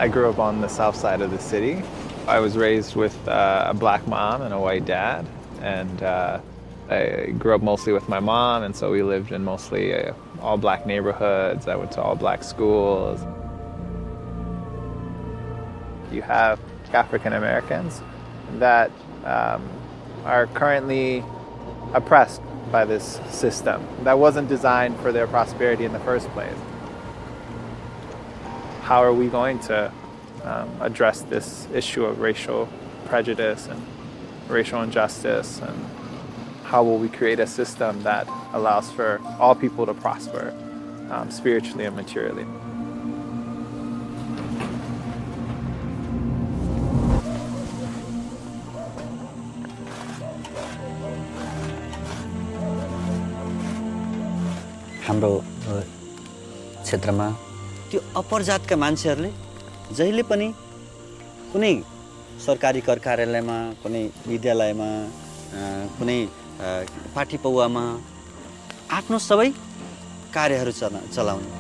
I grew up on the south side of the city. I was raised with a black mom and a white dad, and I grew up mostly with my mom, and so we lived in mostly all black neighborhoods. I went to all black schools. You have African Americans that are currently oppressed by this system that wasn't designed for their prosperity in the first place. How are we going to address this issue of racial prejudice and racial injustice, and how will we create a system that allows for all people to prosper spiritually and materially? हाम्रो क्षेत्रमा त्यो अपर जातका मान्छेहरूले जहिले पनि कुनै सरकारी कर कार्यालयमा, कुनै विद्यालयमा, कुनै पार्टी पौवामा आफ्नो सबै कार्यहरू चलाउने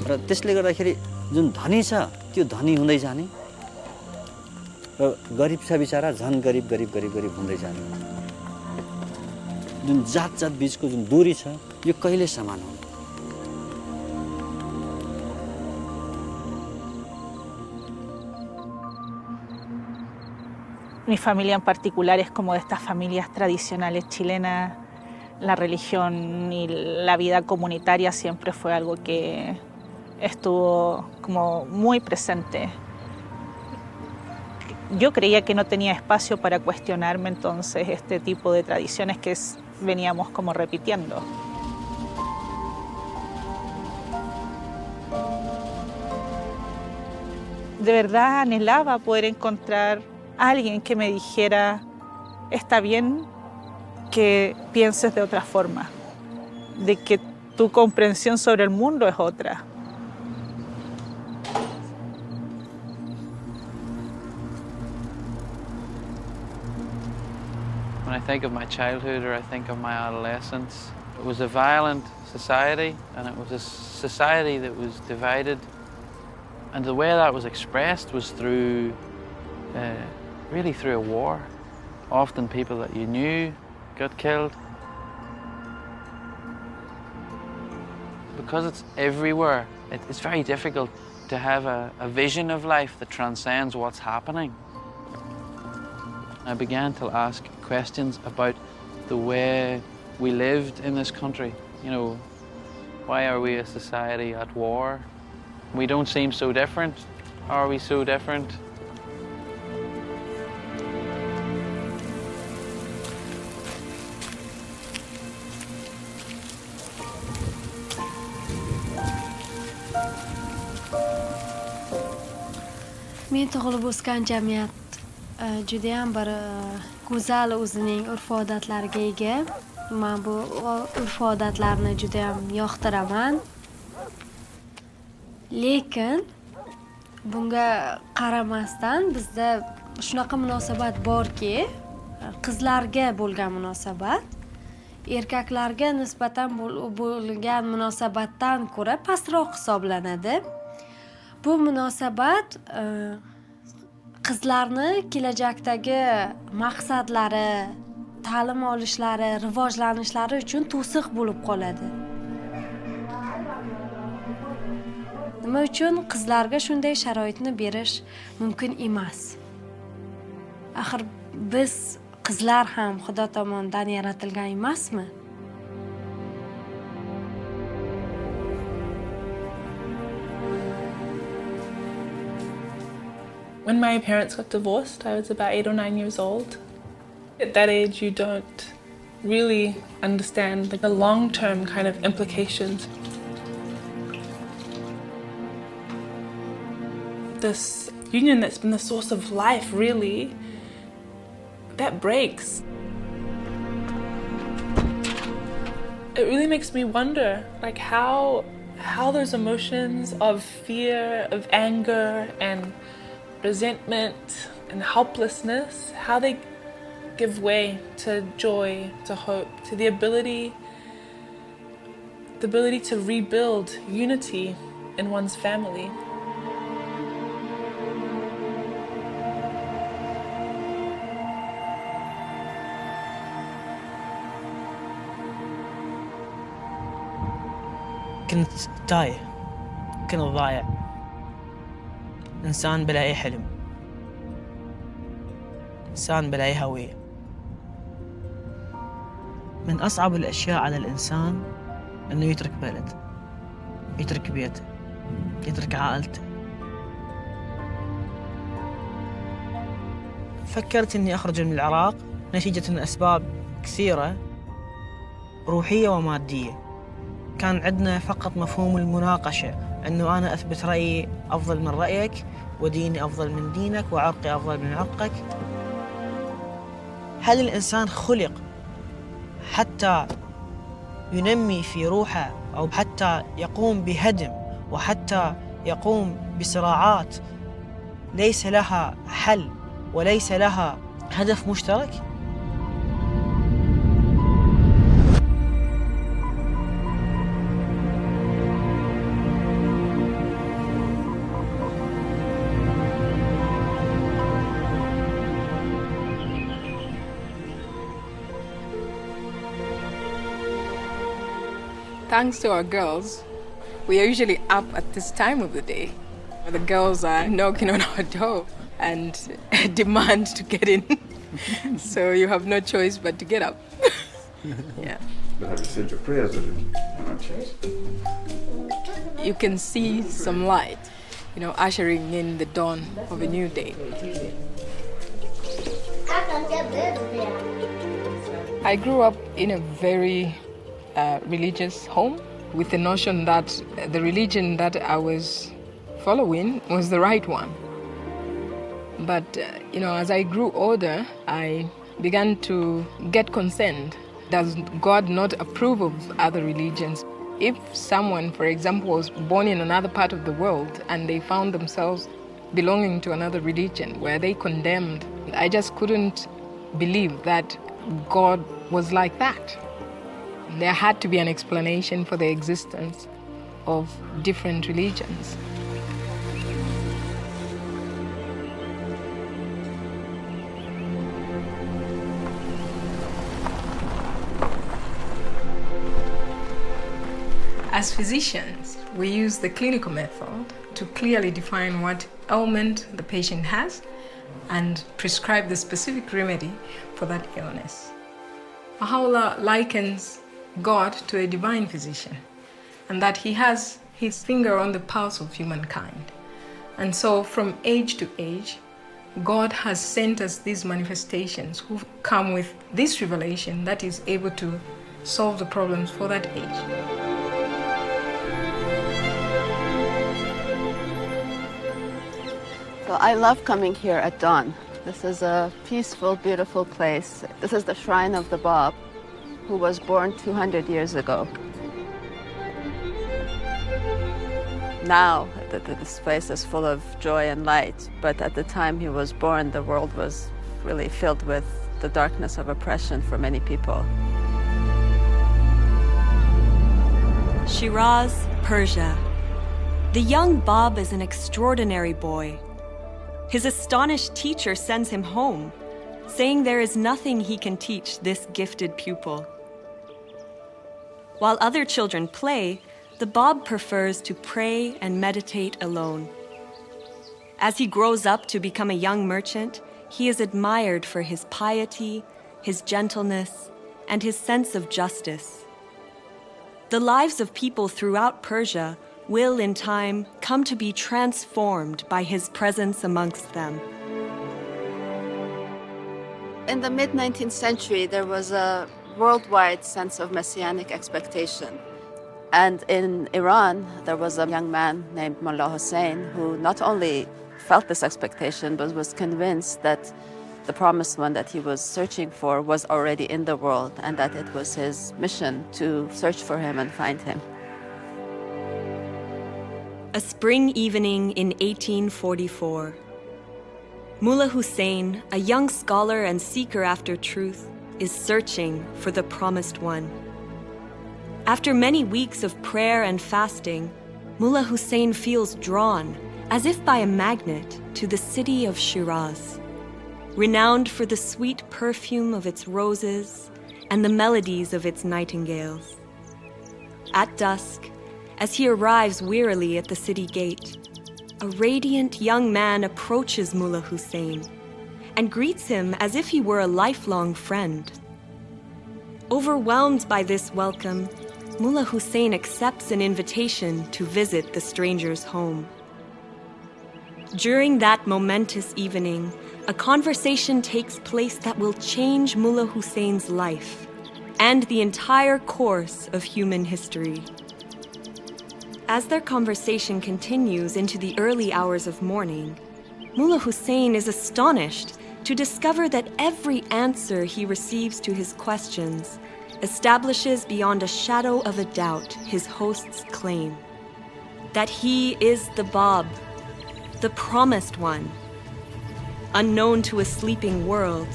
र त्यसले गर्दाखेरि जुन धनी छ त्यो धनी हुँदै जाने र गरिब छ बिचारा झन् गरिब गरिब गरिब गरिब हुँदै जाने जुन जात बीचको जुन दूरी छ यो कहिले समान हुँदैन. Mi familia en particular es como de estas familias tradicionales chilenas. La religión y la vida comunitaria siempre fue algo que estuvo como muy presente. Yo creía que no tenía espacio para cuestionarme entonces este tipo de tradiciones que veníamos como repitiendo. De verdad anhelaba poder encontrar a alguien que me dijera, está bien que pienses de otra forma, de que tu comprensión sobre el mundo es otra. When I think of my childhood or I think of my adolescence, it was a violent society, and it was a society that was divided. And the way that was expressed was through, really through a war. Often people that you knew got killed. Because it's everywhere, it's very difficult to have a vision of life that transcends what's happening. I began to ask questions about the way we lived in this country. You know, why are we a society at war? We don't seem so different. Are we so different? Men tug'ilib o'sgan jamiyat judayam bir go'zal o'zining urf-odatlariga ega. Men bu urf-odatlarni judayam yoqtiraman. Lekin bunga qaramasdan bizda shunaqa munosabat borki, qizlarga bo'lgan munosabat erkaklarga nisbatan bo'lgan munosabatdan ko'ra pastroq hisoblanadi. Bu munosabat qizlarni kelajakdagi maqsadlari, ta'lim olishlari, rivojlanishlari uchun to'siq bo'lib qoladi. Nima uchun qizlarga shunday sharoitni berish mumkin emas? Axir biz qizlar ham Xudo tomonidan yaratilgan emasmi? When my parents got divorced, I was about 8 or 9 years old. At that age, you don't really understand the long-term kind of implications. This union that's been the source of life, really, that breaks. It really makes me wonder, like how those emotions of fear, of anger, and resentment and helplessness, how they give way to joy, to hope, to the ability the ability to rebuild unity in one's family. كنت تايه، كنت ضايع، إنسان بلا أي حلم، إنسان بلا أي هوية. من أصعب الأشياء على الإنسان إنه يترك بلد، يترك بيته، يترك عائلته. فكرت إني أخرج من العراق نتيجة أسباب كثيرة روحية ومادية. كان عندنا فقط مفهوم المناقشة، أنه أنا أثبت رأيي أفضل من رأيك، وديني أفضل من دينك، وعرقي أفضل من عرقك. هل الإنسان خلق حتى ينمي في روحه، أو حتى يقوم بهدم، وحتى يقوم بصراعات ليس لها حل وليس لها هدف مشترك؟ Thanks to our girls, we are usually up at this time of the day. The girls are knocking on our door and demand to get in. So you have no choice but to get up. Yeah. But have you said your prayers already? You can see some light, ushering in the dawn of a new day. I grew up in a very religious home with the notion that the religion that I was following was the right one. But, as I grew older, I began to get concerned. Does God not approve of other religions? If someone, for example, was born in another part of the world and they found themselves belonging to another religion, were they condemned? I just couldn't believe that God was like that. There had to be an explanation for the existence of different religions. As physicians, we use the clinical method to clearly define what ailment the patient has and prescribe the specific remedy for that illness. Baha'u'llah likens God to a divine physician, and that he has his finger on the pulse of humankind. And so from age to age, God has sent us these manifestations who come with this revelation that is able to solve the problems for that age. So I love coming here at dawn. This is a peaceful, beautiful place. This is the shrine of the Bab, who was born 200 years ago. Now, this place is full of joy and light, but at the time he was born, the world was really filled with the darkness of oppression for many people. Shiraz, Persia. The young Bab is an extraordinary boy. His astonished teacher sends him home, saying there is nothing he can teach this gifted pupil. While other children play, the Bab prefers to pray and meditate alone. As he grows up to become a young merchant, he is admired for his piety, his gentleness, and his sense of justice. The lives of people throughout Persia will, in time, come to be transformed by his presence amongst them. In the mid-19th century, there was a worldwide sense of messianic expectation. And in Iran, there was a young man named Mullah Hussein who not only felt this expectation, but was convinced that the promised one that he was searching for was already in the world, and that it was his mission to search for him and find him. A spring evening in 1844. Mullah Hussein, a young scholar and seeker after truth, is searching for the promised one. After many weeks of prayer and fasting, Mullah Hussein feels drawn, as if by a magnet, to the city of Shiraz, renowned for the sweet perfume of its roses and the melodies of its nightingales. At dusk, as he arrives wearily at the city gate, a radiant young man approaches Mullah Hussein and greets him as if he were a lifelong friend. Overwhelmed by this welcome, Mullah Hussein accepts an invitation to visit the stranger's home. During that momentous evening, a conversation takes place that will change Mullah Hussein's life and the entire course of human history. As their conversation continues into the early hours of morning, Mullah Hussein is astonished to discover that every answer he receives to his questions establishes beyond a shadow of a doubt his host's claim that he is the Bab, the promised one. Unknown to a sleeping world,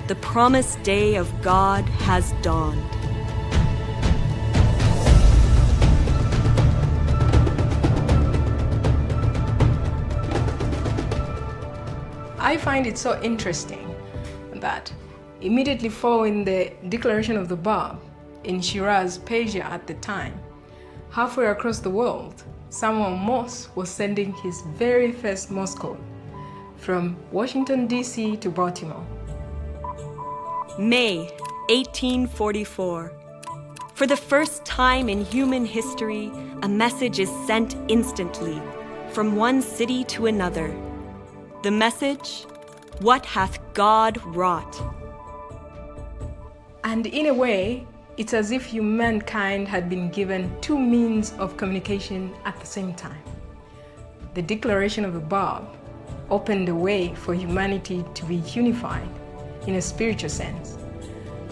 the promised day of God has dawned. I find it so interesting that immediately following the declaration of the Bab in Shiraz, Persia at the time, halfway across the world, Samuel Morse was sending his very first Morse code from Washington, D.C. to Baltimore. May 1844. For the first time in human history, a message is sent instantly from one city to another. The message, what hath God wrought? And in a way, it's as if humankind had been given two means of communication at the same time. The declaration of the Bab opened the way for humanity to be unified in a spiritual sense.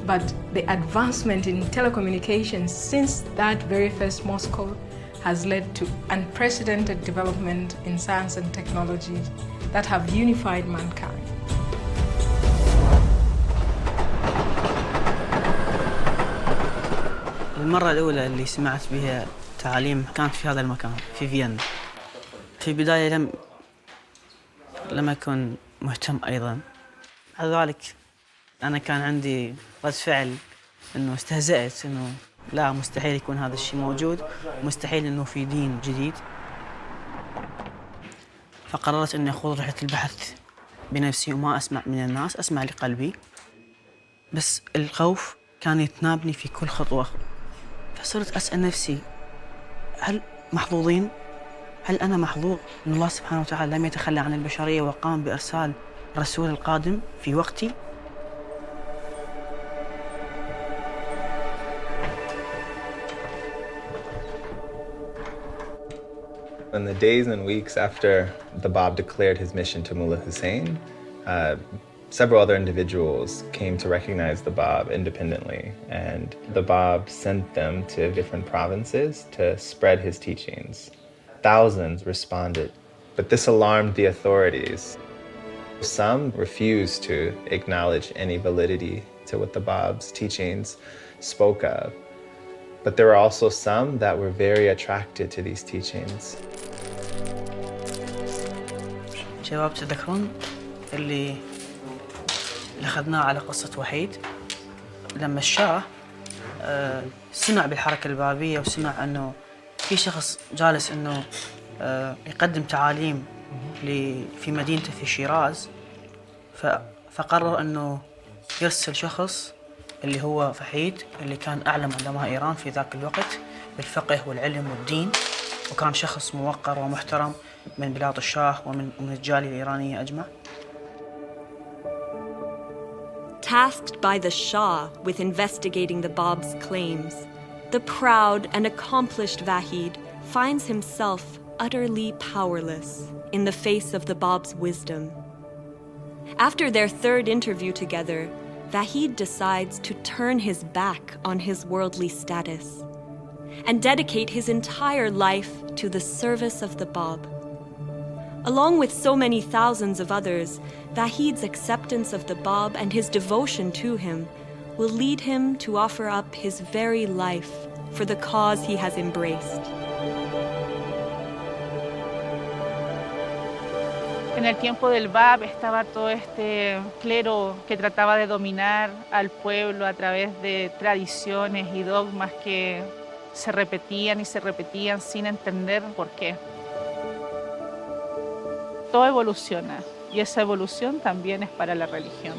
But the advancement in telecommunications since that very first Morse code has led to unprecedented development in science and technology that have unified mankind. المرة الأولى اللي سمعت بها تعاليم كانت في هذا المكان في فيينا. في البداية لم أكن مهتم أيضا. بعد ذلك أنا كان عندي رد فعل إنه استهزأت إنه لا مستحيل يكون هذا الشيء موجود، مستحيل إنه في دين جديد. فقررت إني أخوض رحلة البحث بنفسي وما أسمع من الناس، أسمع لقلبي. بس الخوف كان يتنابني في كل خطوة. فصرت أسأل نفسي هل محظوظين؟ هل أنا محظوظ إن الله سبحانه وتعالى لم يتخلى عن البشرية وقام بإرسال الرسول القادم في وقتي؟ In the days and weeks after the Bab declared his mission to Mullah Hussein, several other individuals came to recognize the Bab independently, and the Bab sent them to different provinces to spread his teachings. Thousands responded, but this alarmed the authorities. Some refused to acknowledge any validity to what the Bab's teachings spoke of, but there were also some that were very attracted to these teachings. شباب تذكرون اللي أخذناه على قصة وحيد لما الشاه سمع بالحركة البابية وسمع أنه في شخص جالس أنه يقدم تعاليم في مدينته في شيراز، فقرر أنه يرسل شخص اللي هو فحيد اللي كان أعلم علماء إيران في ذاك الوقت بالفقه والعلم والدين، وكان شخص موقر ومحترم من بلاد الشاه ومن الجالية الإيرانية أجمع. Tasked by the Shah with investigating the Bab's claims, the proud and accomplished Vahid finds himself utterly powerless in the face of the Bab's wisdom. After their third interview together, Vahid decides to turn his back on his worldly status and dedicate his entire life to the service of the Bab. Along with so many thousands of others, Vahid's acceptance of the Bab and his devotion to him will lead him to offer up his very life for the cause he has embraced. En el tiempo del Bab estaba todo este clero que trataba de dominar al pueblo a través de tradiciones y dogmas que se repetían y se repetían sin entender por qué. Todo evoluciona y esa evolución también es para la religión.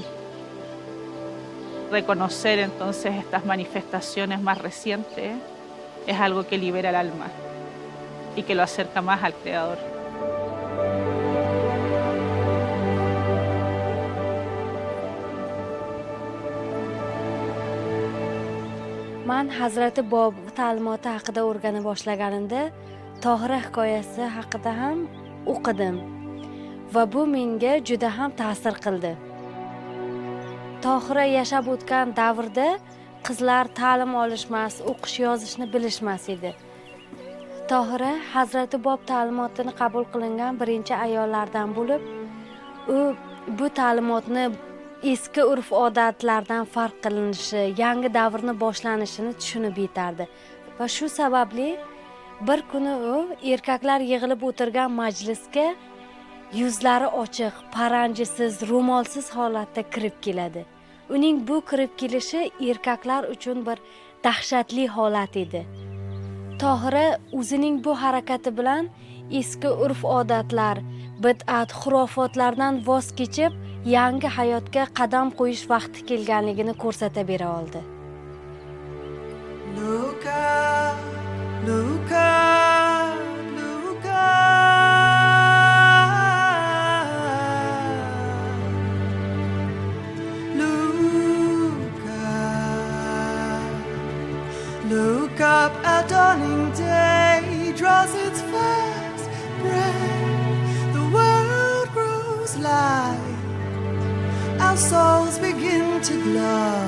Reconocer entonces estas manifestaciones más recientes es algo que libera el alma y que lo acerca más al Creador. Man Hazrati Bob ta'limoti haqida o'rgana boshlaganimda Tohira hikoyasi haqida ham o'qidim va bu menga juda ham ta'sir qildi. Tohira yashab o'tgan davrda qizlar ta'lim olishmas, o'qish yozishni bilishmas edi. Tohira Hazrati Bob ta'limotini qabul qilingan birinchi ayollardan bo'lib, u bu ta'limotni eski urf-odatlardan farq qilinishi, yangi davrni boshlanishini tushunib yetardi. Va shu sababli bir kuni u erkaklar yig'ilib o'tirgan majlisga yuzlari ochiq, paranjisiz, ro'molsiz holatda kirib keladi. Uning bu kirib kelishi erkaklar uchun bir dahshatli holat edi. Tohira o'zining bu harakati bilan eski urf-odatlar, bid'at, xurofotlardan voz kechib, yangi hayotga qadam qo'yish vaqti kelganligini ko'rsata bera oldi. Look up, look up, look up. Look up, look up, a dawning day draws its first breath. The world grows light. Our souls begin to glow.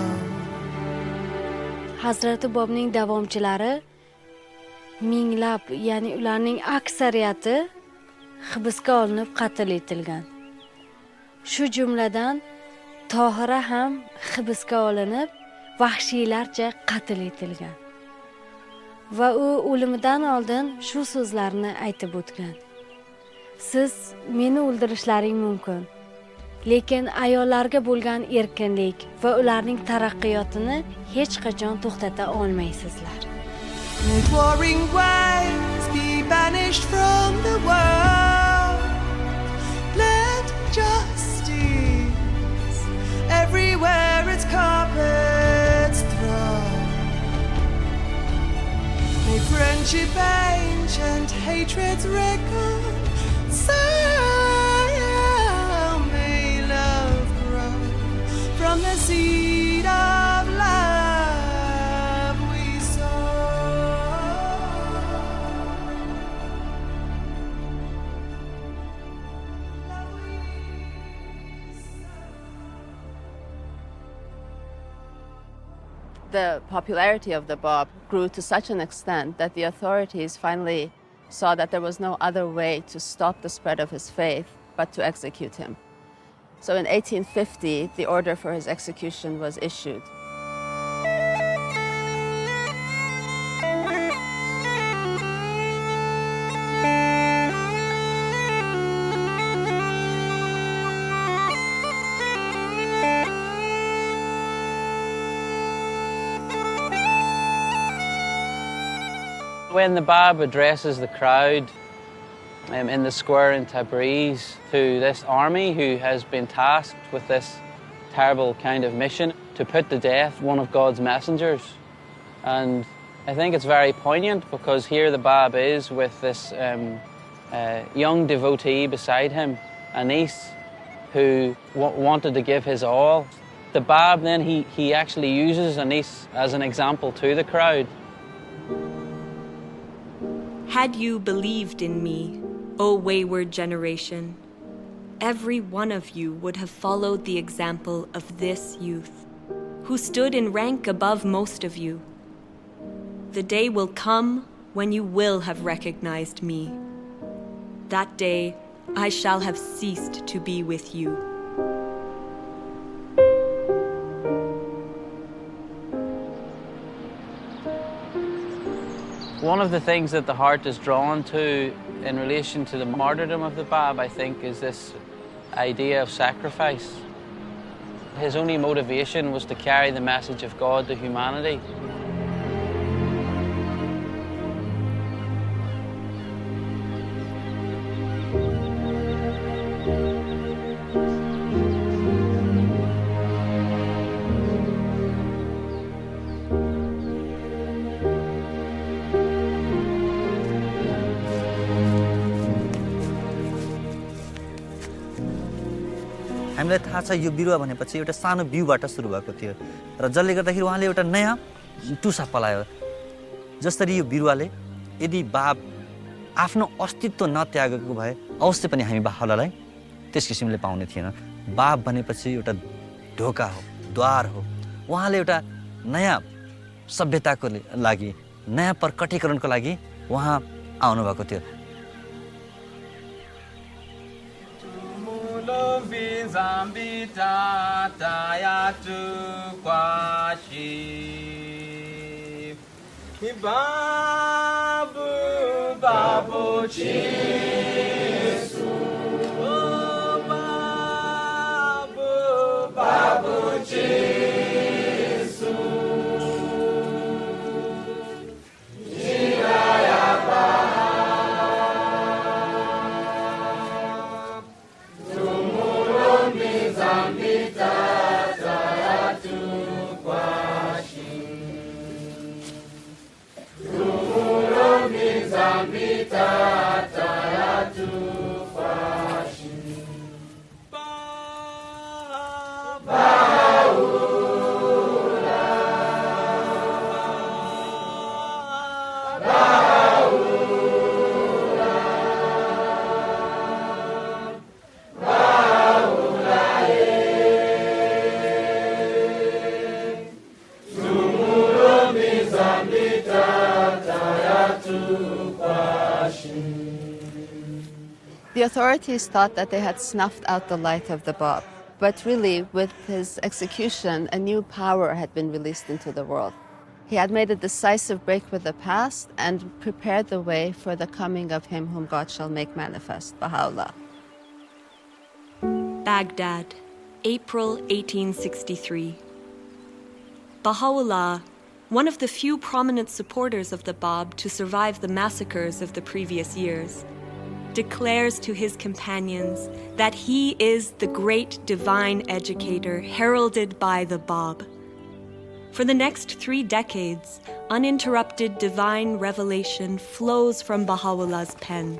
Hazrati Bobning davomchilari minglab, ya'ni ularning aksariyati hibsga olinib qatl etilgan. Shu jumladan Tohira ham hibsga olinib, vahshiylarcha qatl etilgan. Va u o'limidan oldin shu so'zlarni aytib o'tgan. Siz meni o'ldirishlaring mumkin, lekin ayollarga bo'lgan erkinlik va ularning taraqqiyotini hech qachon to'xtata olmaysizlar. Let warring waves be banished from the world. Let justice everywhere its carpets throw. May friendship ancient, hatreds reconcile. May love grow from the seed of love we sow. The popularity of the Bab grew to such an extent that the authorities finally saw that there was no other way to stop the spread of his faith but to execute him. So in 1850, the order for his execution was issued. When the Bab addresses the crowd in the square in Tabriz to this army who has been tasked with this terrible kind of mission to put to death one of God's messengers. And I think it's very poignant because here the Bab is with this young devotee beside him, Anis, who wanted to give his all. The Bab then, he actually uses Anis as an example to the crowd. Had you believed in me, O wayward generation, every one of you would have followed the example of this youth, who stood in rank above most of you. The day will come when you will have recognized me. That day, I shall have ceased to be with you. One of the things that the heart is drawn to in relation to the martyrdom of the Bab, I think, is this idea of sacrifice. His only motivation was to carry the message of God to humanity. हामीलाई थाहा छ यो बिरुवा भनेपछि एउटा सानो बिउबाट सुरु भएको थियो र जसले गर्दाखेरि उहाँले एउटा नयाँ टुसा पलायो जसरी यो बिरुवाले यदि बाब आफ्नो अस्तित्व नत्यागेको भए अवश्य पनि हामी बाहुलालाई त्यस किसिमले पाउने थिएन बाब भनेपछि एउटा ढोका हो द्वार हो उहाँले एउटा नयाँ सभ्यताको लागि नयाँ प्रकटीकरणको लागि उहाँ आउनु भएको थियो Zambita tayatu kwashi Babu babu chisu Babu babu chisu Jiraya Baha Zambita tayatu kwashi Zumurumi Zambita tayatu kwashi Bahaula The authorities thought that they had snuffed out the light of the Bab, but really, with his execution, a new power had been released into the world. He had made a decisive break with the past and prepared the way for the coming of him whom God shall make manifest, Baha'u'llah. Baghdad, April 1863. Baha'u'llah, one of the few prominent supporters of the Bab to survive the massacres of the previous years, declares to his companions that he is the great divine educator heralded by the Bab. For the next 3 decades, uninterrupted divine revelation flows from Baha'u'llah's pen,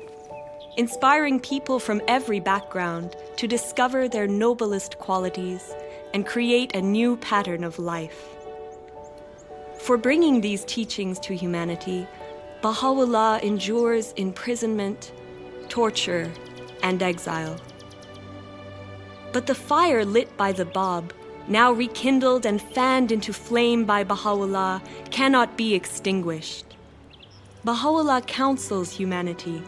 inspiring people from every background to discover their noblest qualities and create a new pattern of life. For bringing these teachings to humanity, Baha'u'llah endures imprisonment, torture, and exile. But the fire lit by the Bab, now rekindled and fanned into flame by Baha'u'llah, cannot be extinguished. Baha'u'llah counsels humanity.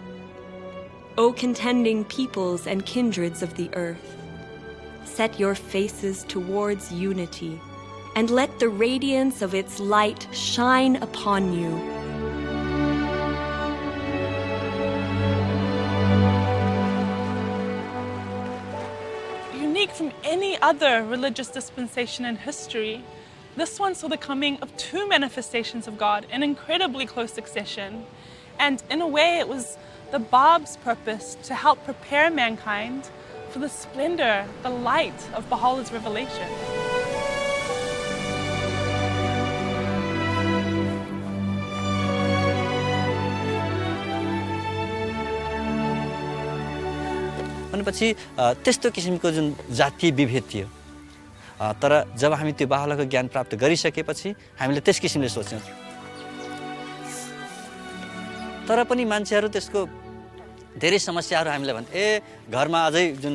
O contending peoples and kindreds of the earth, set your faces towards unity, and let the radiance of its light shine upon you. Unique from any other religious dispensation in history, this one saw the coming of 2 manifestations of God in incredibly close succession. And in a way, it was the Bab's purpose to help prepare mankind for the splendor, the light of Baha'u'llah's revelation. भनेपछि त्यस्तो किसिमको जुन जातीय विभेद थियो तर जब हामी त्यो बाहुलाको ज्ञान प्राप्त गरिसकेपछि हामीले त्यस किसिमले सोच्यौं तर पनि मान्छेहरू त्यसको धेरै समस्याहरू हामीलाई भन्छ घरमा अझै जुन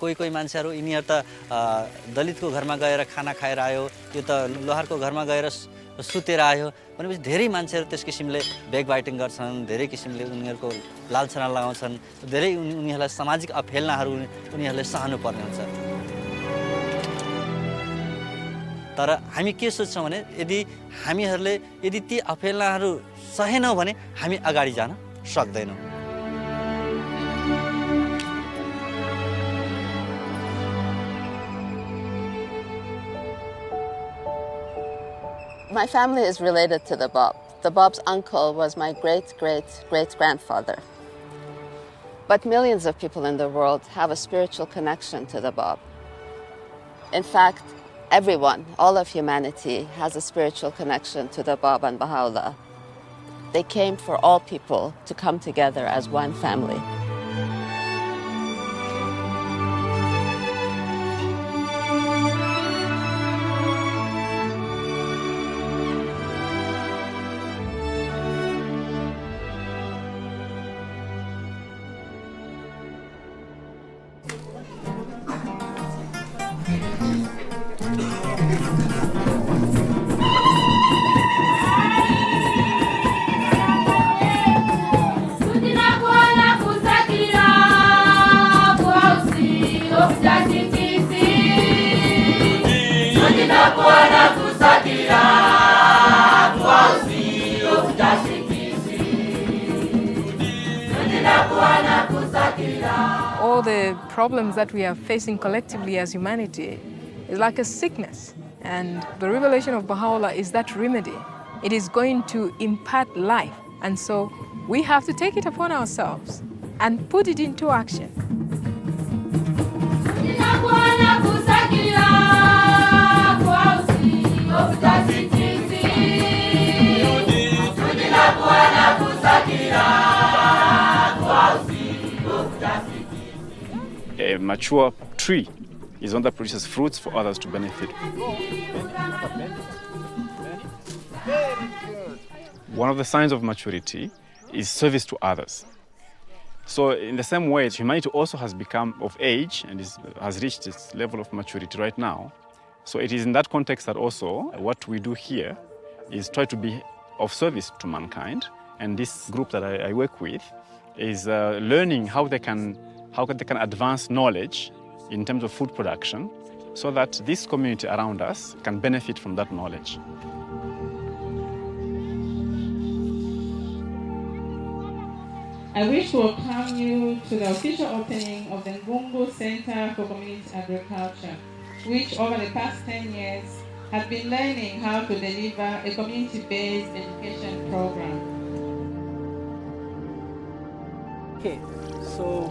कोही मान्छेहरू यिनीहरु त दलितको घरमा गएर खाना खाएर आयो यो त लोहारको घरमा गएर सुतेर आयो भनेपछि धेरै मान्छेहरू त्यस किसिमले ब्याक बाइटिङ गर्छन् धेरै किसिमले उनीहरुको लालछना लगाउँछन् धेरै उनीहरुलाई सामाजिक अफेलनाहरू उनीहरुले सहनु पर्ने हुन्छ तर हामी के सोच्छौँ भने यदि हामीहरूले यदि ती अपेलाहरू सहेनौँ भने हामी अगाडि जान सक्दैनौँ। My family is related to the Bab. The Bab's uncle was my great-great-great-grandfather. But millions of people in the world have a spiritual connection to the Bab. In fact, everyone, all of humanity, has a spiritual connection to the Bab and Baha'u'llah. They came for all people to come together as one family. All the problems that we are facing collectively as humanity is like a sickness. And the revelation of Baha'u'llah is that remedy. It is going to impart life. And so we have to take it upon ourselves and put it into action. A mature tree is one that produces fruits for others to benefit. One of the signs of maturity is service to others. So in the same way, humanity also has become of age and has reached its level of maturity right now. So it is in that context that also what we do here is try to be of service to mankind. And this group that I work with is learning how they can advance knowledge in terms of food production so that this community around us can benefit from that knowledge. I wish to welcome you to the official opening of the Ngungu Center for Community Agriculture, which over the past 10 years have been learning how to deliver a community-based education program. Okay, so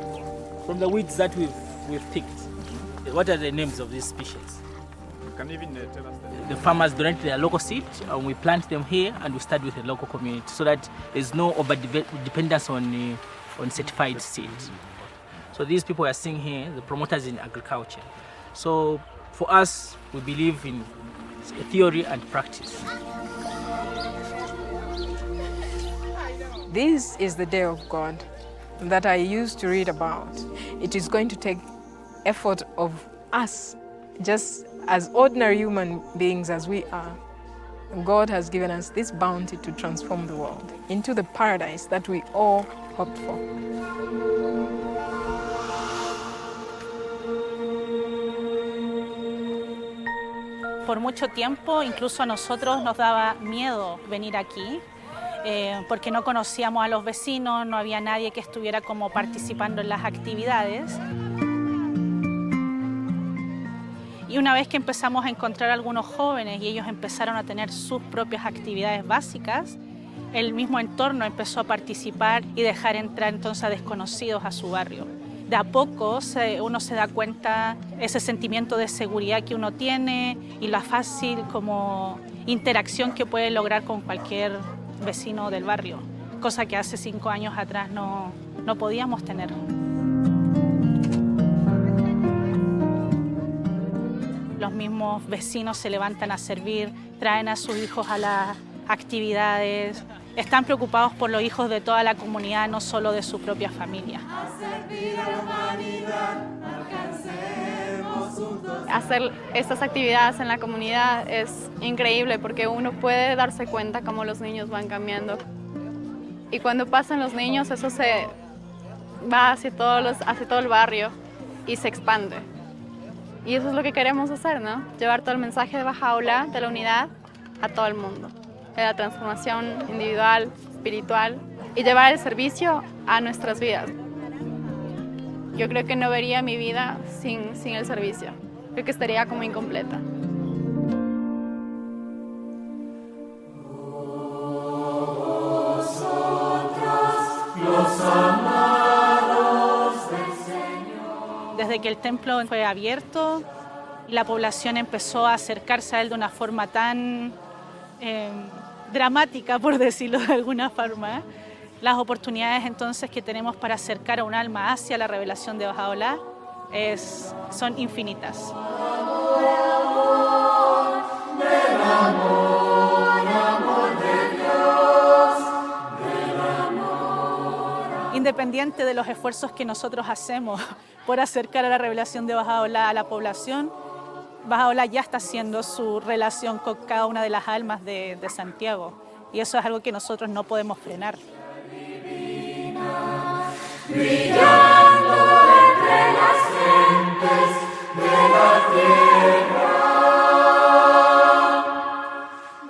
from the weeds that we've picked, what are the names of these species? You can even tell us the farmers donate their local seed and we plant them here and we start with the local community so that there's no over-dependence on certified seed. So these people are seeing here, the promoters in agriculture. So for us, we believe in theory and practice. This is the day of God that I used to read about. It is going to take effort of us, just as ordinary human beings as we are. God has given us this bounty to transform the world into the paradise that we all hoped for. Por mucho tiempo, incluso a nosotros nos daba miedo venir aquí, porque no conocíamos a los vecinos, no había nadie que estuviera como participando en las actividades. Y una vez que empezamos a encontrar a algunos jóvenes y ellos empezaron a tener sus propias actividades básicas, el mismo entorno empezó a participar y dejar entrar entonces a desconocidos a su barrio. De a poco uno se da cuenta ese sentimiento de seguridad que uno tiene y la fácil como interacción que puede lograr con cualquier vecino del barrio, cosa que hace 5 años atrás no podíamos tener. Los mismos vecinos se levantan a servir, traen a sus hijos a las actividades, están preocupados por los hijos de toda la comunidad, no solo de su propia familia. Hacer estas actividades en la comunidad es increíble porque uno puede darse cuenta cómo los niños van cambiando. Y cuando pasan los niños, eso se va hacia todo el barrio y se expande. Y eso es lo que queremos hacer, ¿no? Llevar todo el mensaje de Bahá'u'lláh, de la unidad, a todo el mundo. De la transformación individual, espiritual, y llevar el servicio a nuestras vidas. Yo creo que no vería mi vida sin el servicio. Creo que estaría como incompleta. Desde que el templo fue abierto, la población empezó a acercarse a él de una forma tan dramática, por decirlo de alguna forma. Las oportunidades entonces que tenemos para acercar a un alma hacia la revelación de Bahá'u'lláh son infinitas. Independiente de los esfuerzos que nosotros hacemos por acercar a la revelación de Bahá'u'lláh a la población, Bahá'u'lláh ya está haciendo su relación con cada una de las almas de Santiago. Y eso es algo que nosotros no podemos frenar. Brillando entre las gentes de la tierra,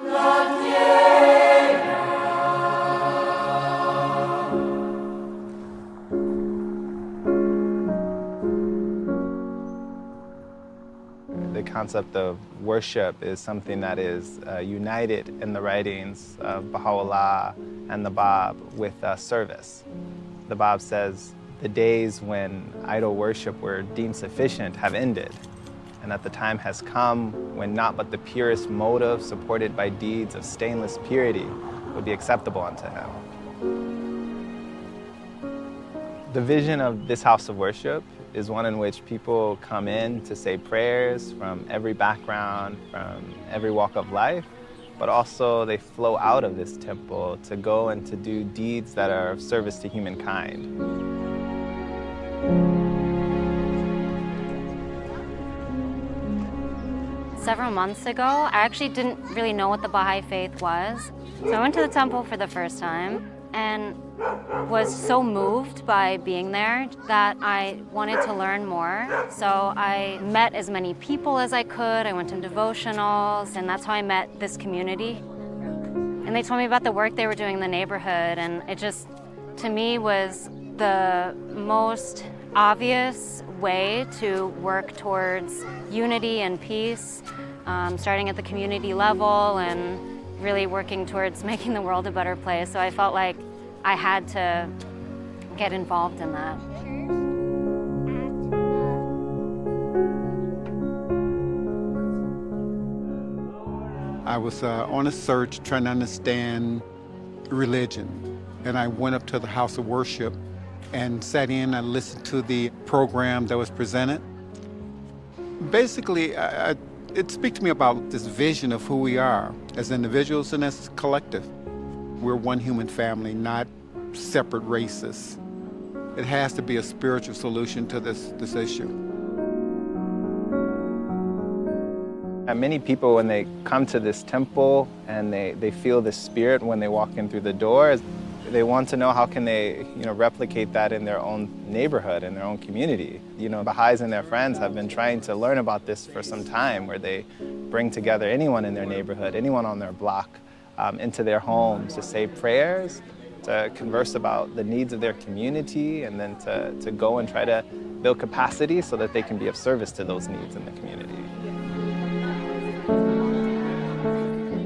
la tierra. The concept of worship is something that is united in the writings of Baha'u'llah and the Bab with service. The Bab says the days when idol worship were deemed sufficient have ended, and that the time has come when not but the purest motive supported by deeds of stainless purity would be acceptable unto him. The vision of this house of worship is one in which people come in to say prayers from every background, from every walk of life, but also they flow out of this temple to go and to do deeds that are of service to humankind. Several months ago, I actually didn't really know what the Baha'i faith was. So I went to the temple for the first time and was so moved by being there that I wanted to learn more. So I met as many people as I could. I went to devotionals, and that's how I met this community. And they told me about the work they were doing in the neighborhood, and it just, to me, was the most obvious way to work towards unity and peace, starting at the community level and really working towards making the world a better place. So I felt like I had to get involved in that. I was on a search trying to understand religion, and I went up to the house of worship and sat in and listened to the program that was presented. Basically, it speaks to me about this vision of who we are as individuals and as a collective. We're one human family, not separate races. It has to be a spiritual solution to this issue. And many people, when they come to this temple and they feel the spirit when they walk in through the doors, they want to know how can they, replicate that in their own neighborhood, in their own community. Baha'is and their friends have been trying to learn about this for some time, where they bring together anyone in their neighborhood, anyone on their block, into their homes to say prayers, to converse about the needs of their community, and then to go and try to build capacity so that they can be of service to those needs in the community.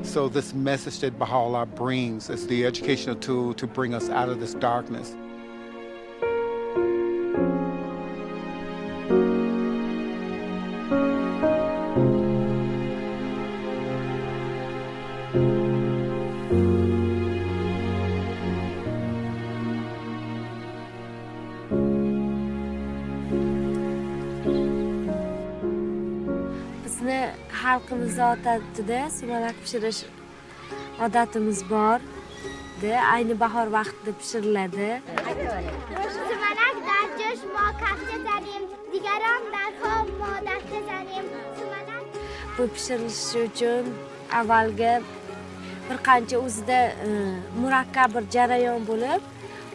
So this message that Baha'u'llah brings is the educational tool to bring us out of this darkness. Bizni xalqimiz odatida sumalak pishirish odatimiz bor. Ayni bahor vaqtida pishiriladi. sumalak در جوش ما کفته زدیم دیگران در خواب ما دسته زدیم sumalak. Bu pishirilishi uchun avvalgi bir qancha o'zida murakkab bir jarayon bo'lib,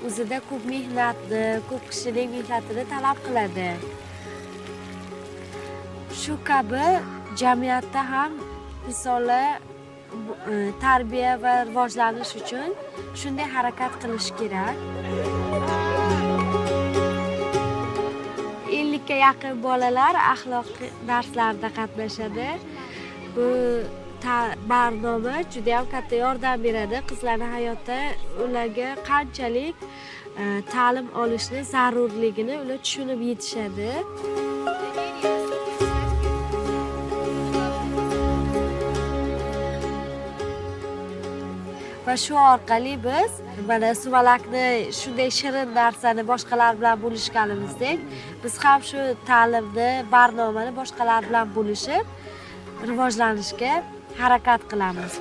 o'zida ko'p mehnatni, ko'p kishining mehnatini talab qiladi. shu kabi jamiyatda ham misoli tarbiya va rivojlanish uchun shunday harakat qilish kerak. 50 ga yaqin bolalar axloq darslarida qatnashadi. Bu barnoma juda ham katta yordam beradi qizlarning hayotda ularga qanchalik ta'lim olishni zarurligini ular tushunib yetishadi. Va shu orqali biz mana sumalakni shunday shirin narsani boshqalar bilan bo'lishganimizdek, biz ham shu ta'limni, barnomani boshqalar bilan bo'lishib, rivojlanishga harakat qilamiz.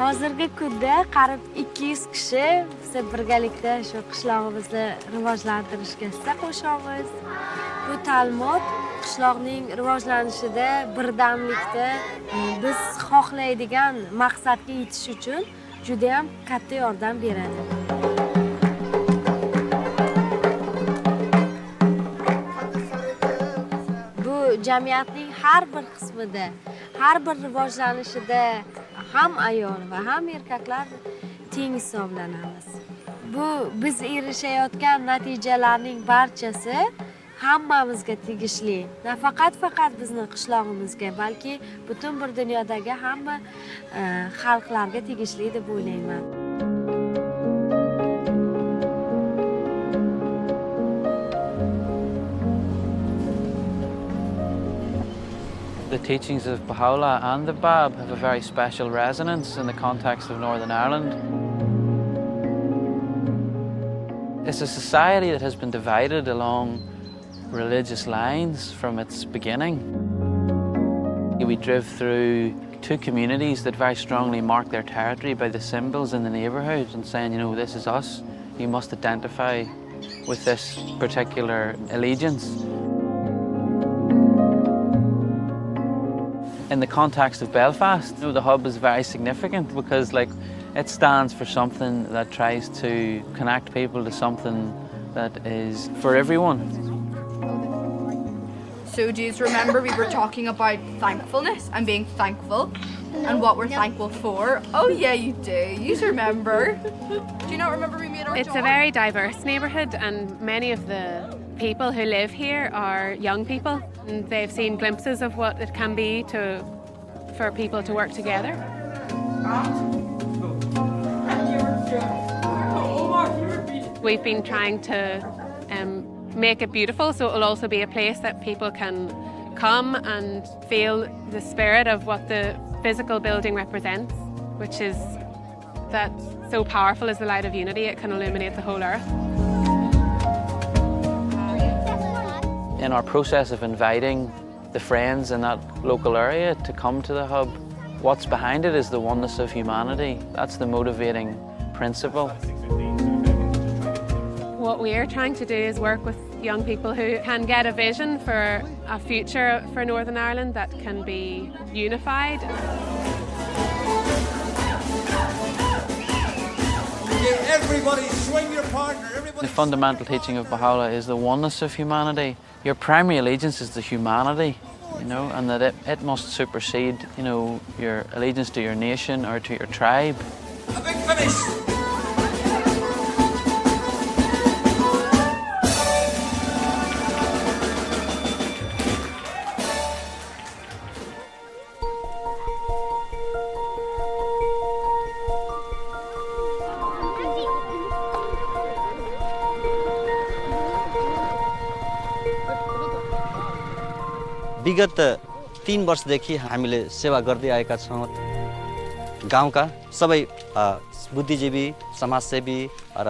Hozirgi kunda qarib 200 kishi biz birgalikda shu qishlog'imizni rivojlantirishga hissa qo'shamiz. Bu ta'limot qishloqning rivojlanishida, birdamlikda biz xohlaydigan maqsadga yetish uchun juda ham katta yordam beradi. Bu jamiyatning har bir qismida, har bir rivojlanishida ham ayol va ham erkaklar teng hisoblanamiz. Bu biz erishayotgan natijalarning barchasi hammamizga tegishli. Nafaqat bizni qishlog'imizga, balki butun bir dunyodagi hamma xalqlarga tegishli deb o'ylayman. The teachings of Baha'u'llah and the Bab have a very special resonance in the context of Northern Ireland. It's a society that has been divided along religious lines from its beginning. We drove through two communities that very strongly mark their territory by the symbols in the neighbourhood and saying, you know, this is us. You must identify with this particular allegiance. In the context of Belfast, you know, the hub is very significant because, like, it stands for something that tries to connect people to something that is for everyone. So do you remember we were talking about thankfulness and being thankful and what we're thankful for? Oh yeah, you do. You remember. Do you not remember we made our It's a very diverse neighbourhood and many of the people who live here are young people and they've seen glimpses of what it can be for people to work together. We've been trying to make it beautiful so it will also be a place that people can come and feel the spirit of what the physical building represents, which is that so powerful as the light of unity, it can illuminate the whole earth. In our process of inviting the friends in that local area to come to the hub, what's behind it is the oneness of humanity. That's the motivating principle. What we are trying to do is work with young people who can get a vision for a future for Northern Ireland that can be unified. Everybody swing your partner. The fundamental teaching of Baha'u'llah is the oneness of humanity. Your primary allegiance is to humanity, you know, and that it must supersede, you know, your allegiance to your nation or to your tribe. A big finish. विगत 3 वर्षदेखि हामीले सेवा गर्दै आएका छौँ। गाउँका सबै बुद्धिजीवी, समाजसेवी र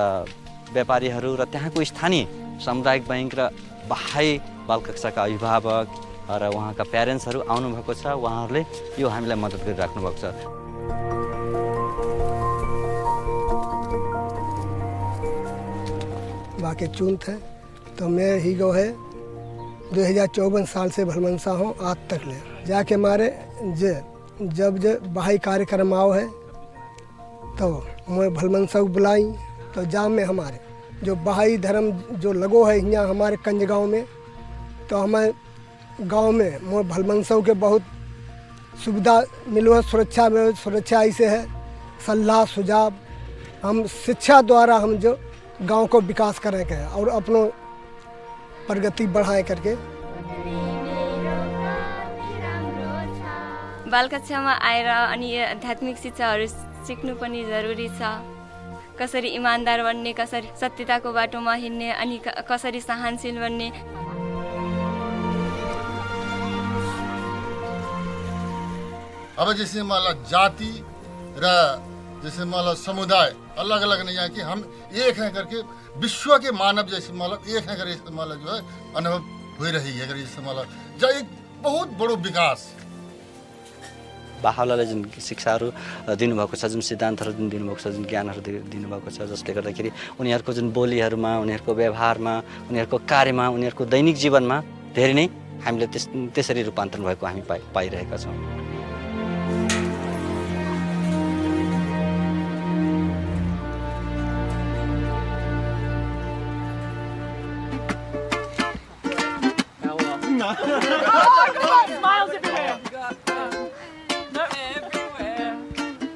व्यापारीहरू र त्यहाँको स्थानीय सामुदायिक बैंक र बाहाई बालकक्षाका अभिभावक र उहाँका प्यारेन्ट्सहरू आउनुभएको छ। उहाँहरूले यो हामीलाई मद्दत गरिराख्नु भएको छ। बाकी चून थे तो मैं ही गो है 2054 साल से भलमनसा हूँ आज तक ले जाके मारे जब बाहरी कार्यक्रम आओ है तो मैं भलमनसा को बुलाई तो जाम में हमारे जो बहाई धर्म जो लगो है यहाँ हमारे कंज गाँव में, तो हमें गांव में मोर भलमनसों के बहुत सुविधा मिलो है, सुरक्षा ऐसे है, सलाह सुझाव हम शिक्षा द्वारा हम जो गांव को विकास करें के और अपनों प्रगति बढ़ाए करके। बाल कक्षामा आएर अनि आध्यात्मिक शिक्षाहरू सिक्नु पनि जरुरी छ। कसरी इमानदार बन्ने, कसरी सत्यताको बाटोमा हिँड्ने अनि कसरी सहनशील बन्ने। अब जैसे माला जाति र जैसे माला समुदाय अलग अलग नहीं है कि हम एक हैं करके विश्व के मानव जैसे माला एक हैं करके माला जो है अनुभव हो रही है जैसे माला जो एक बहुत बड़ो विकास। बाहाओलाले जुन शिक्षाहरू दिनुभएको छ, जुन सिद्धान्तहरू जुन दिनुभएको छ, जुन ज्ञानहरू दिनुभएको छ, जसले गर्दाखेरि उनीहरूको जुन बोलीहरूमा, उनीहरूको व्यवहारमा, उनीहरूको कार्यमा, उनीहरूको दैनिक जीवनमा धेरै नै हामीले त्यसरी रूपान्तरण भएको हामी पाइरहेका छौँ। Smiles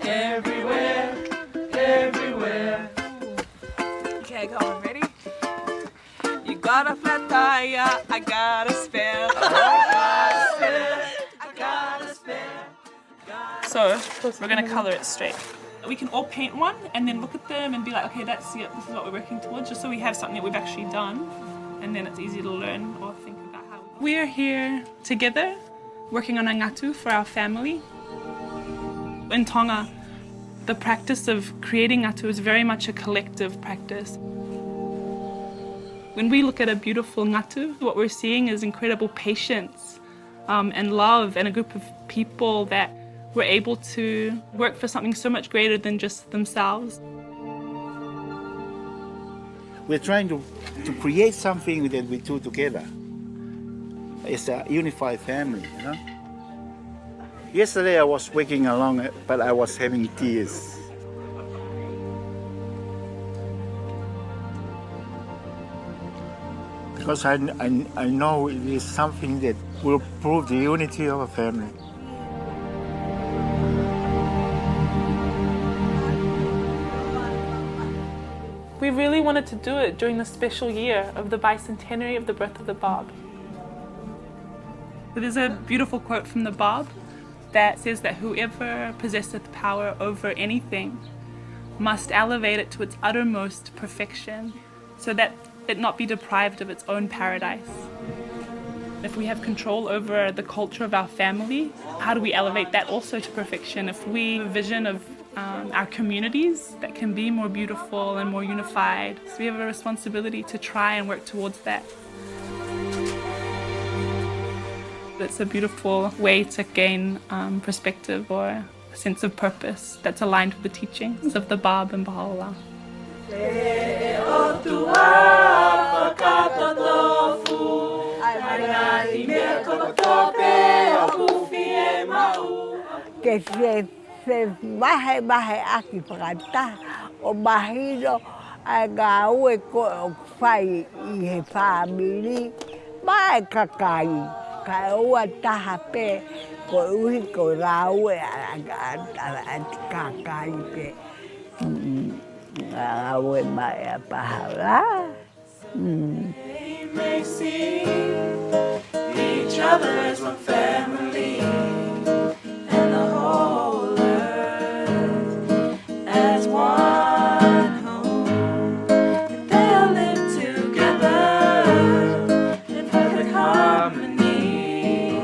everywhere. Everywhere. Okay, go on. Ready? You got a flat tire, I got a spare. So we're gonna color it straight. We can all paint one and then look at them and be like, okay, that's it. This is what we're working towards, just so we have something that we've actually done, and then it's easy to learn or think about how. We're here together, working on a ngatu for our family. In Tonga, the practice of creating ngatu is very much a collective practice. When we look at a beautiful ngatu, what we're seeing is incredible patience and love, and a group of people that were able to work for something so much greater than just themselves. We're trying to create something that we do together. It's a unified family, you know? Yesterday I was waking along, but I was having tears. Because I know it is something that will prove the unity of a family. We really wanted to do it during the special year of the bicentenary of the birth of the Bab. There's a beautiful quote from the Bab that says that whoever possesseth power over anything must elevate it to its uttermost perfection so that it not be deprived of its own paradise. If we have control over the culture of our family, how do we elevate that also to perfection? If we have a vision of our communities that can be more beautiful and more unified, so we have a responsibility to try and work towards that. It's a beautiful way to gain perspective or a sense of purpose that's aligned with the teachings of the Bab and Baha'u'llah. Baha'i aki pagata o bahiro agawe ko fai I family ba kakai kaua tahape ko uhi ko rawe aga kakai pe awe ba pahala They may see each other as one family and the whole earth as one home. They'll live together in perfect harmony.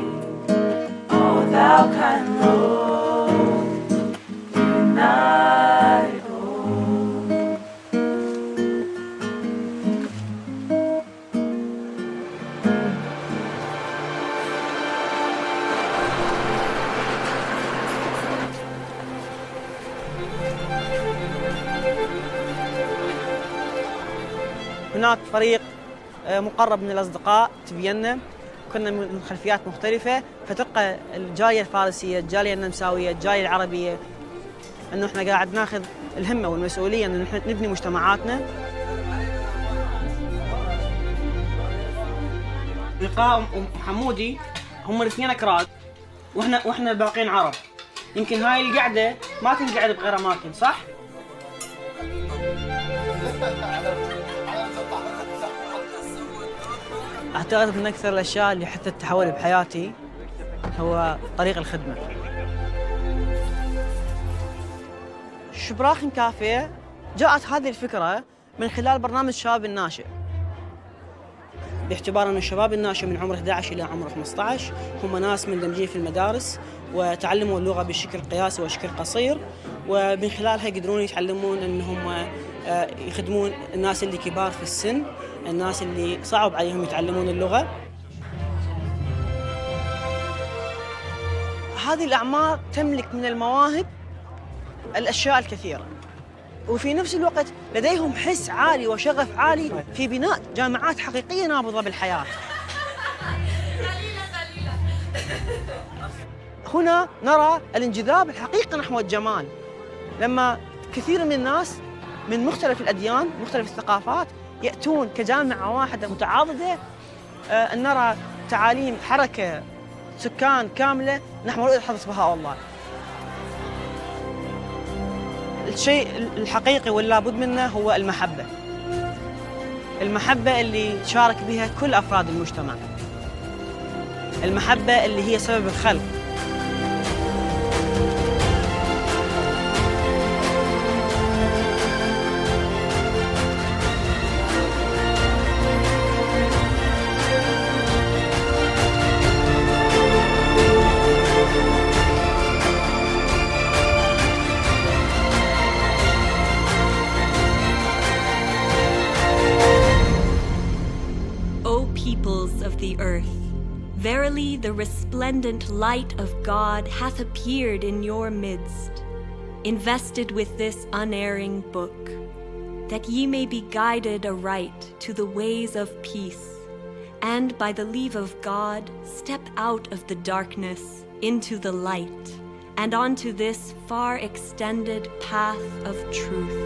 Oh, thou kind Lord, unite all. هناك فريق مقرب من الأصدقاء في فيينا، كنا من خلفيات مختلفة، فتلقى الجالية الفارسية، الجالية النمساوية، الجالية العربية أنه إحنا قاعد ناخذ الهمة والمسؤولية أنه نحن نبني مجتمعاتنا. لقاء وحمودي هم الاثنين أكراد وإحنا الباقيين عرب. يمكن هاي القعدة ما تنقعد بغير أماكن، صح؟ أعتقد من أكثر الأشياء اللي حتى تحولت بحياتي هو طريق الخدمة. شبراخن كافيه جاءت هذه الفكرة من خلال برنامج شباب الناشئ، باعتبار أن الشباب الناشئ من عمر 11 إلى عمر 15 هم ناس مندمجين في المدارس وتعلموا اللغة بشكل قياسي وشكل قصير، ومن خلالها يقدرون يتعلمون أنهم يخدمون الناس اللي كبار في السن، الناس اللي صعب عليهم يتعلمون اللغة. هذه الأعمار تملك من المواهب الأشياء الكثيرة، وفي نفس الوقت لديهم حس عالي وشغف عالي في بناء جامعات حقيقية نابضة بالحياة. هنا نرى الانجذاب الحقيقي نحو الجمال، لما كثير من الناس من مختلف الأديان مختلف الثقافات يأتون كجامعة واحدة متعاضدة، أن نرى تعاليم حركة سكان كاملة نحو رؤية حضرة بهاء الله. الشيء الحقيقي واللا بد منه هو المحبة، المحبة اللي تشارك بها كل أفراد المجتمع، المحبة اللي هي سبب الخلق. The earth. Verily, the resplendent light of God hath appeared in your midst, invested with this unerring book, that ye may be guided aright to the ways of peace, and by the leave of God, step out of the darkness into the light, and onto this far extended path of truth.